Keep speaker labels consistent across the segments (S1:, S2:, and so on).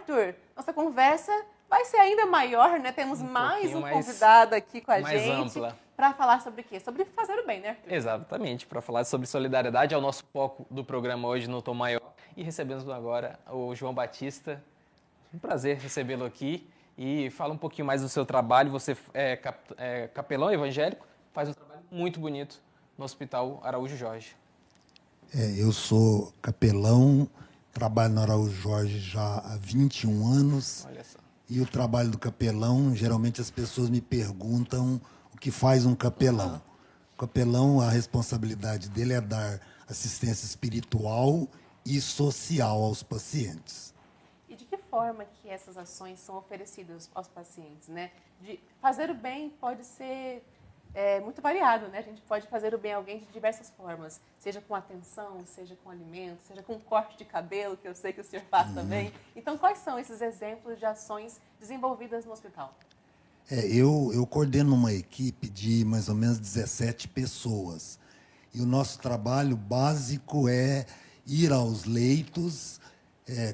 S1: Arthur, nossa conversa vai ser ainda maior, né? Temos mais um convidado aqui com a gente para falar sobre o quê? Sobre fazer o bem, né, Arthur?
S2: Exatamente, para falar sobre solidariedade, é o nosso foco do programa hoje no Tom Maior. E recebemos agora o João Batista. Um prazer recebê-lo aqui e fala um pouquinho mais do seu trabalho. Você é capelão evangélico, faz um trabalho muito bonito no Hospital Araújo Jorge.
S3: Eu sou capelão, trabalho no Araújo Jorge já há 21 anos.
S2: Olha só.
S3: E o trabalho do capelão, geralmente as pessoas me perguntam o que faz um capelão. O capelão, a responsabilidade dele é dar assistência espiritual e social aos pacientes.
S1: E de que forma que essas ações são oferecidas aos pacientes, né? De fazer o bem pode ser muito variado, né? A gente pode fazer o bem a alguém de diversas formas, seja com atenção, seja com alimento, seja com corte de cabelo, que eu sei que o senhor faz também. Então, quais são esses exemplos de ações desenvolvidas no hospital?
S3: Eu coordeno uma equipe de mais ou menos 17 pessoas. E o nosso trabalho básico é ir aos leitos,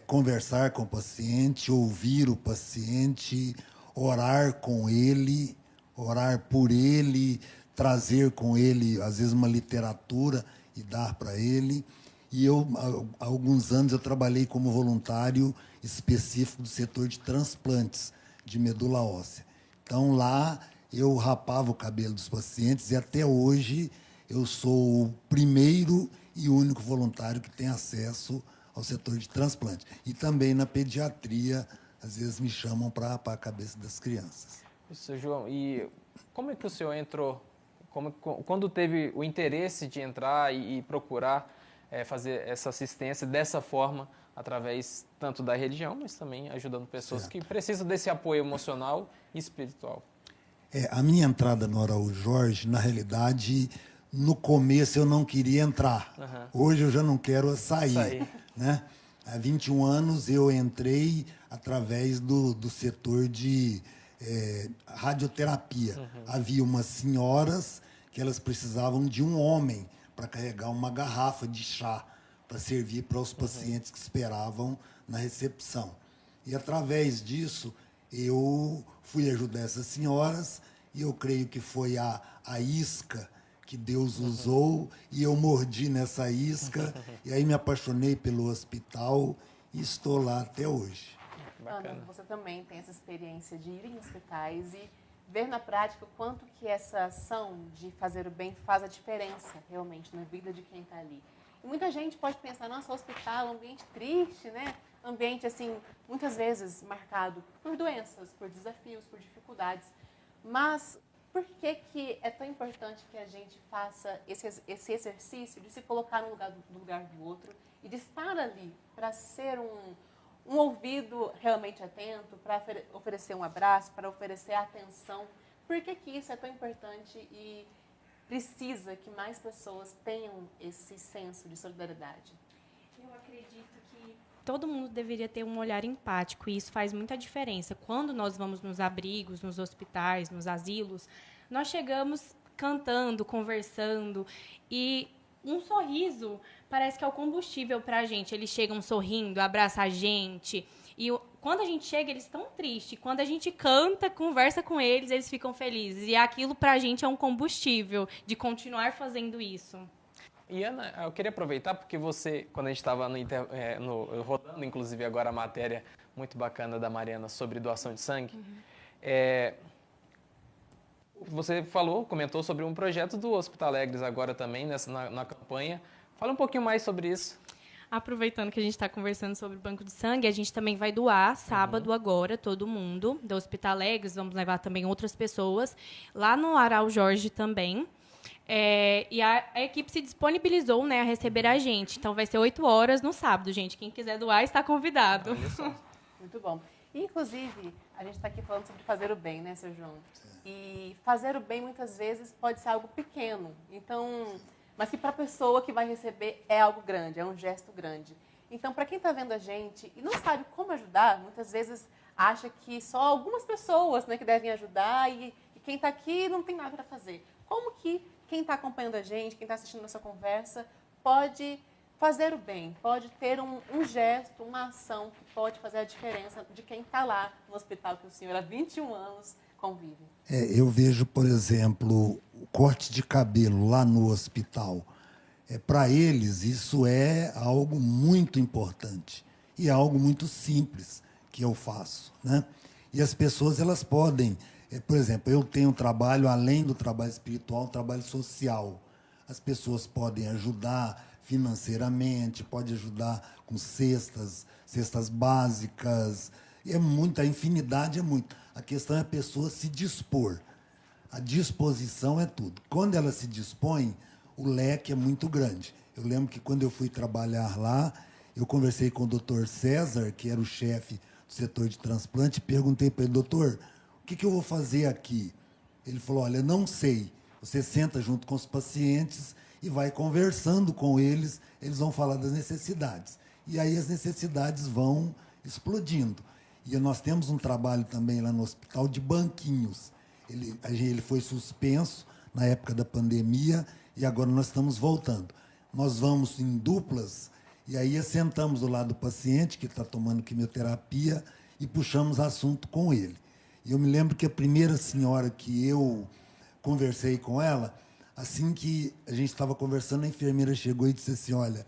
S3: conversar com o paciente, ouvir o paciente, orar com ele, orar por ele, trazer com ele, às vezes, uma literatura e dar para ele. E há alguns anos, eu trabalhei como voluntário específico do setor de transplantes de medula óssea. Então, lá, eu rapava o cabelo dos pacientes e, até hoje, eu sou o primeiro e único voluntário que tem acesso ao setor de transplante. E também na pediatria, às vezes me chamam para a cabeça das crianças.
S2: Isso, João. E como é que o senhor entrou? Quando teve o interesse de entrar e procurar fazer essa assistência dessa forma, através tanto da religião, mas também ajudando pessoas que precisam desse apoio emocional e espiritual?
S3: A minha entrada no Araújo Jorge, na realidade, no começo eu não queria entrar. Hoje eu já não quero sair. Né? Há 21 anos eu entrei através do setor de radioterapia. Havia umas senhoras que elas precisavam de um homem para carregar uma garrafa de chá para servir para os pacientes que esperavam na recepção. E, através disso, eu fui ajudar essas senhoras e eu creio que foi a isca que Deus usou e eu mordi nessa isca e aí me apaixonei pelo hospital e estou lá até hoje.
S1: Ana, você também tem essa experiência de ir em hospitais e ver na prática o quanto que essa ação de fazer o bem faz a diferença realmente na vida de quem está ali. E muita gente pode pensar, nossa, hospital é um ambiente triste, né? Ambiente, assim, muitas vezes marcado por doenças, por desafios, por dificuldades. Mas por que é tão importante que a gente faça esse exercício de se colocar no lugar do outro e de estar ali para ser um ouvido realmente atento, para oferecer um abraço, para oferecer atenção? Por que isso é tão importante e precisa que mais pessoas tenham esse senso de solidariedade?
S4: Eu acredito que todo mundo deveria ter um olhar empático e isso faz muita diferença. Quando nós vamos nos abrigos, nos hospitais, nos asilos, nós chegamos cantando, conversando e um sorriso parece que é o combustível para a gente. Eles chegam sorrindo, abraçam a gente. E quando a gente chega, eles estão tristes. Quando a gente canta, conversa com eles, eles ficam felizes. E aquilo para a gente é um combustível de continuar fazendo isso.
S2: E, Ana, eu queria aproveitar, porque você, quando a gente estava rodando, inclusive, agora a matéria muito bacana da Mariana sobre doação de sangue, você comentou sobre um projeto do Hospital Alegres agora também, na campanha. Fala um pouquinho mais sobre isso.
S4: Aproveitando que a gente está conversando sobre o banco de sangue, a gente também vai doar sábado agora, todo mundo, do Hospital Alegres, vamos levar também outras pessoas, lá no Araújo Jorge também. E a equipe se disponibilizou, né, a receber a gente. Então, vai ser 8 horas no sábado, gente. Quem quiser doar está convidado.
S1: Muito bom. Inclusive, a gente está aqui falando sobre fazer o bem, né, seu João? E fazer o bem, muitas vezes, pode ser algo pequeno. Então, mas que para a pessoa que vai receber é algo grande, é um gesto grande. Então, para quem está vendo a gente e não sabe como ajudar, muitas vezes acha que só algumas pessoas, né, que devem ajudar e quem está aqui não tem nada para fazer. Como que quem está acompanhando a gente, quem está assistindo nossa conversa, pode fazer o bem, pode ter um gesto, uma ação que pode fazer a diferença de quem está lá no hospital que o senhor há 21 anos convive?
S3: Eu vejo, por exemplo, o corte de cabelo lá no hospital. Para eles, isso é algo muito importante e é algo muito simples que eu faço, né? E as pessoas, elas podem, por exemplo, eu tenho um trabalho, além do trabalho espiritual, um trabalho social. As pessoas podem ajudar financeiramente, pode ajudar com cestas básicas, a infinidade é muito. A questão é a pessoa se dispor. A disposição é tudo. Quando ela se dispõe, o leque é muito grande. Eu lembro que quando eu fui trabalhar lá, eu conversei com o doutor César, que era o chefe do setor de transplante, e perguntei para ele, doutor, o que eu vou fazer aqui? Ele falou, olha, não sei. Você senta junto com os pacientes e vai conversando com eles, eles vão falar das necessidades. E aí as necessidades vão explodindo. E nós temos um trabalho também lá no hospital de banquinhos. Ele foi suspenso na época da pandemia e agora nós estamos voltando. Nós vamos em duplas e aí sentamos do lado do paciente que está tomando quimioterapia e puxamos assunto com ele. E eu me lembro que a primeira senhora que eu conversei com ela, assim que a gente estava conversando, a enfermeira chegou e disse assim, olha,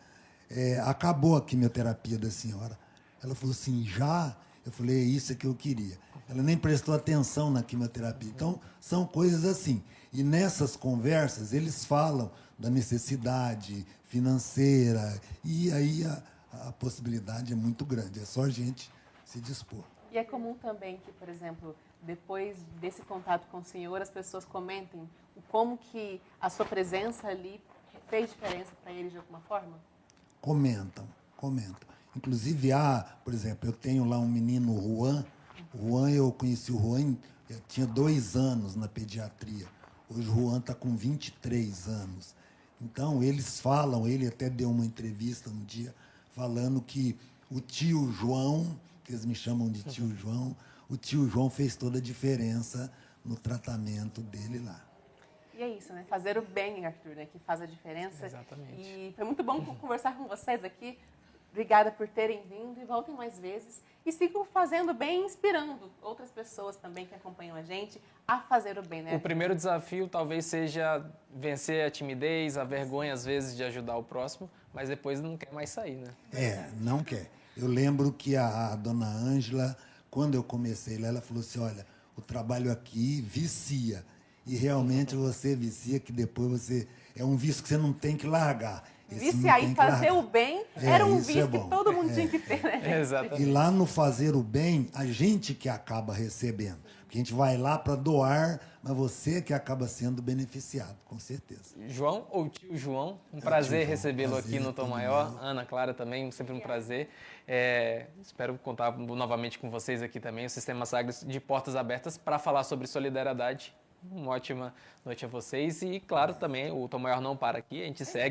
S3: acabou a quimioterapia da senhora. Ela falou assim, já? Eu falei, é isso que eu queria. Ela nem prestou atenção na quimioterapia. Então, são coisas assim. E nessas conversas, eles falam da necessidade financeira, e aí a possibilidade é muito grande. É só a gente se dispor.
S1: E é comum também que, por exemplo, depois desse contato com o senhor, as pessoas comentem como que a sua presença ali fez diferença para eles de alguma forma?
S3: Comentam. Inclusive, por exemplo, eu tenho lá um menino, o Juan, eu conheci o Juan, eu tinha 2 anos na pediatria. Hoje o Juan está com 23 anos. Então, eles falam, ele até deu uma entrevista um dia, falando que o tio João, que eles me chamam de tio João, o tio João fez toda a diferença no tratamento dele lá.
S1: E é isso, né? Fazer o bem, Arthur, né? Que faz a diferença.
S2: Exatamente.
S1: E foi muito bom conversar com vocês aqui. Obrigada por terem vindo e voltem mais vezes. E sigam fazendo bem, inspirando outras pessoas também que acompanham a gente a fazer o bem, né?
S2: O primeiro desafio talvez seja vencer a timidez, a vergonha, às vezes, de ajudar o próximo, mas depois não quer mais sair, né?
S3: Não quer. Eu lembro que a dona Ângela, quando eu comecei lá, ela falou assim, olha, o trabalho aqui vicia. E realmente você vicia, que depois você... É um vício que você não tem que largar.
S1: Viciar e fazer o bem era um vício que todo mundo tinha que ter, né, gente?
S2: Exatamente.
S3: E lá no fazer o bem, a gente que acaba recebendo. Porque a gente vai lá para doar, mas você que acaba sendo beneficiado, com certeza.
S2: João ou tio João, um prazer
S3: João,
S2: recebê-lo aqui no Tom
S3: todo
S2: Maior.
S3: meu.
S2: Ana Clara também, sempre um prazer. Espero contar novamente com vocês aqui também, o Sistema Sagres de portas abertas para falar sobre solidariedade. Uma ótima noite a vocês e, claro, também o Tom Maior não para aqui, a gente segue